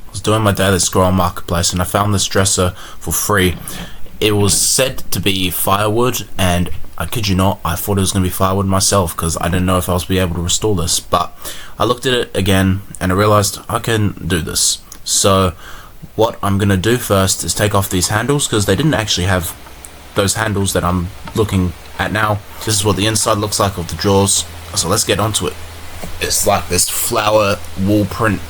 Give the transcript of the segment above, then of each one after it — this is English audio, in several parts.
I was doing my daily scroll on Marketplace and I found this dresser for free. It was said to be firewood, and I kid you not, I thought it was going to be firewood myself because I didn't know if I was be able to restore this. But I looked at it again and I realized I can do this. So what I'm going to do first is take off these handles, because they didn't actually have those handles that I'm looking at now. This is what the inside looks like of the drawers. So let's get onto it. It's like this flower wall print,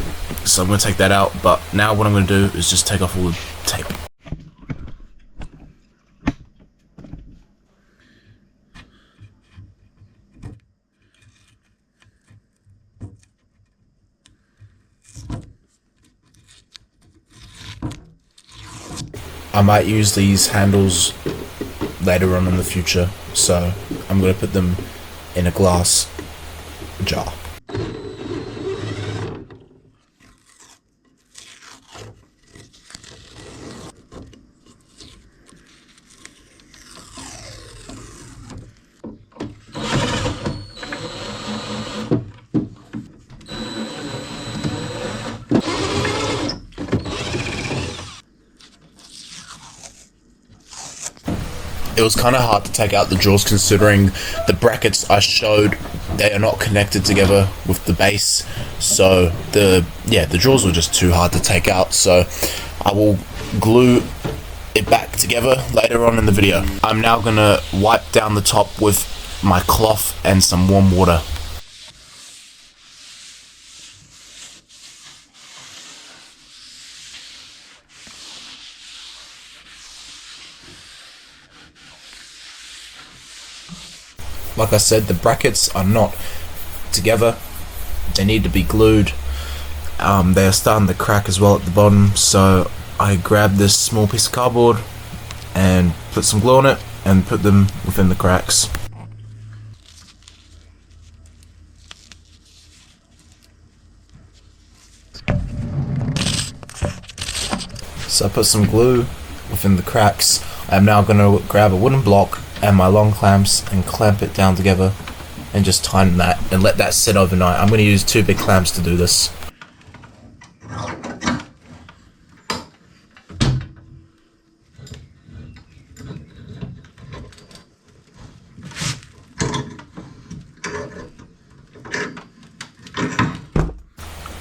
so I'm going to take that out. But now what I'm going to do is just take off all the tape. I might use these handles later on in the future, so I'm going to put them in a glass jar. It was kind of hard to take out the drawers considering the brackets I showed, they are not connected together with the base, so the drawers were just too hard to take out. So I will glue it back together later on in the video. I'm now gonna wipe down the top with my cloth and some warm water. Like I said, the brackets are not together. They need to be glued. They are starting to crack as well at the bottom, so I grabbed this small piece of cardboard and put some glue on it and put them within the cracks. So I put some glue within the cracks. I'm now going to grab a wooden block and my long clamps and clamp it down together and just tighten that and let that sit overnight. I'm going to use 2 big clamps to do this.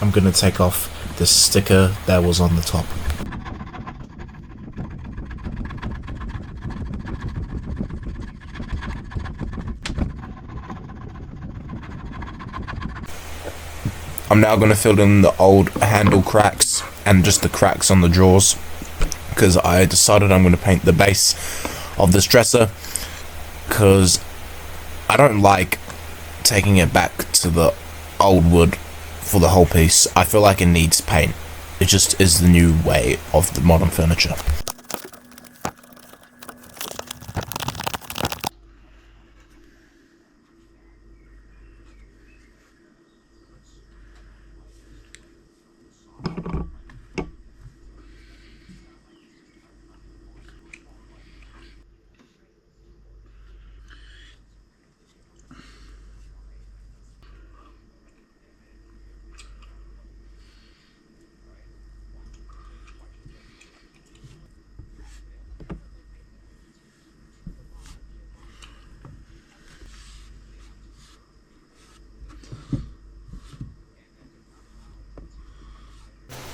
I'm going to take off the sticker that was on the top. I'm now going to fill in the old handle cracks and just the cracks on the drawers, because I decided I'm going to paint the base of this dresser, because I don't like taking it back to the old wood for the whole piece. I feel like it needs paint. It just is the new way of the modern furniture.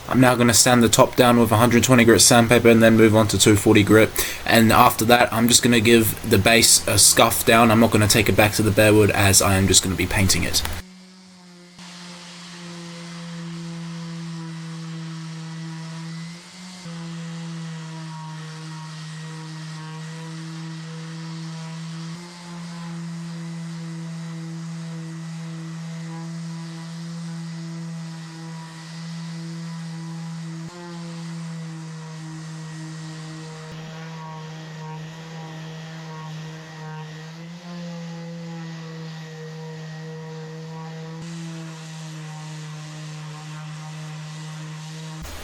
I'm now going to sand the top down with 120 grit sandpaper and then move on to 240 grit, and after that I'm just going to give the base a scuff down. I'm not going to take it back to the bare wood as I am just going to be painting it.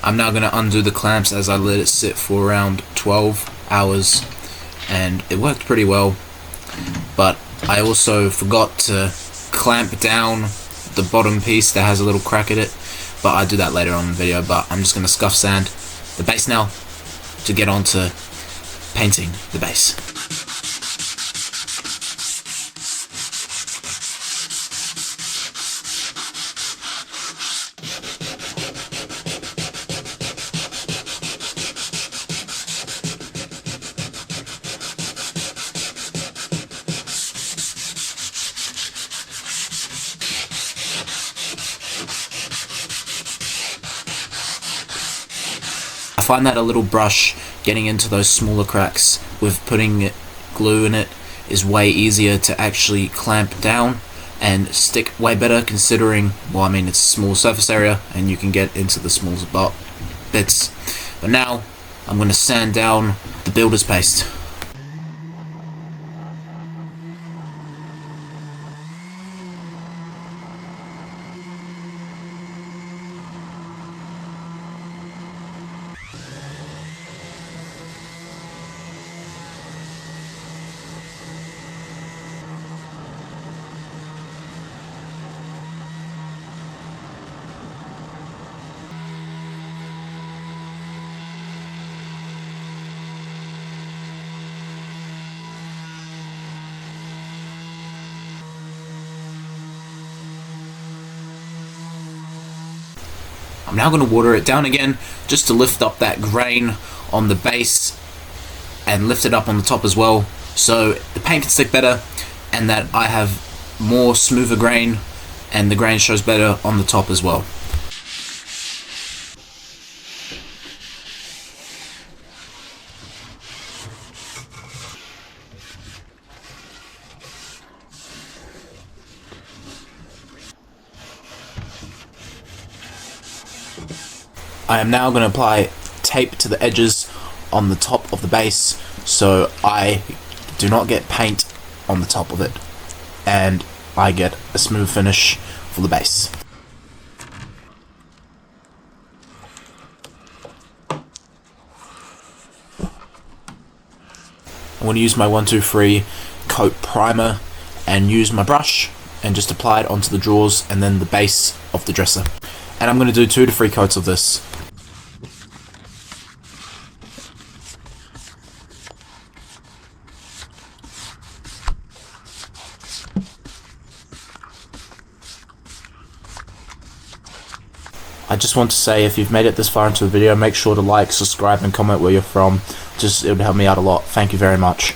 I'm now going to undo the clamps as I let it sit for around 12 hours, and it worked pretty well, but I also forgot to clamp down the bottom piece that has a little crack in it. but I do that later on in the video. But I'm just going to scuff sand the base now to get on to painting the base. I find that a little brush getting into those smaller cracks with putting glue in it is way easier to actually clamp down and stick way better, considering, well, I mean, it's a small surface area and you can get into the small bits. But now I'm going to sand down the builder's paste. I'm now going to water it down again just to lift up that grain on the base and lift it up on the top as well, so the paint can stick better and that I have more smoother grain and the grain shows better on the top as well. I am now going to apply tape to the edges on the top of the base so I do not get paint on the top of it and I get a smooth finish for the base. I'm going to use my 123 coat primer and use my brush and just apply it onto the drawers and then the base of the dresser. And I'm going to do 2 to 3 coats of this. I just want to say, if you've made it this far into the video, make sure to like, subscribe and comment where you're from. It would help me out a lot. Thank you very much.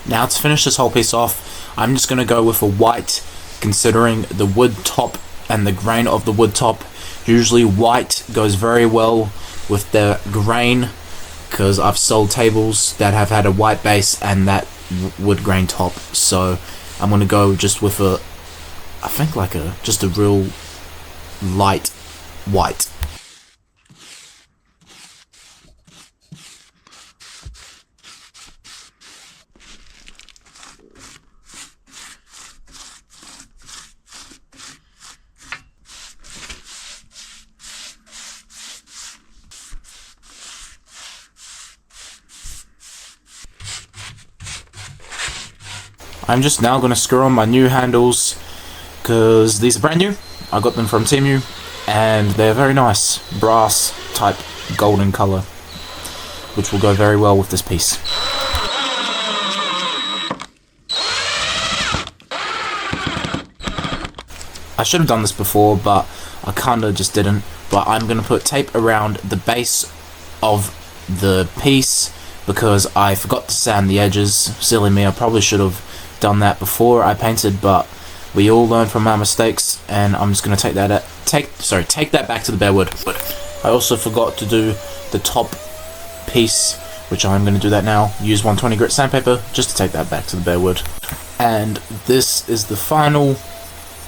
Now to finish this whole piece off, I'm just going to go with a white, considering the wood top and the grain of the wood top. Usually white goes very well with the grain, because I've sold tables that have had a white base and that wood grain top. So I'm going to go just with just a real light white. I'm just now going to screw on my new handles, because these are brand new. I got them from Temu and they're very nice, brass type golden colour, which will go very well with this piece. I should have done this before, but I kinda just didn't. But I'm going to put tape around the base of the piece because I forgot to sand the edges. Silly me, I probably should have done that before I painted, but we all learn from our mistakes, and I'm just going to take that back to the bare wood. I also forgot to do the top piece, which I'm going to do that now. Use 120 grit sandpaper just to take that back to the bare wood. And this is the final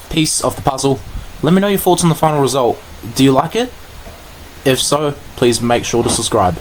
piece of the puzzle. Let me know your thoughts on the final result. Do you like it? If so, please make sure to subscribe.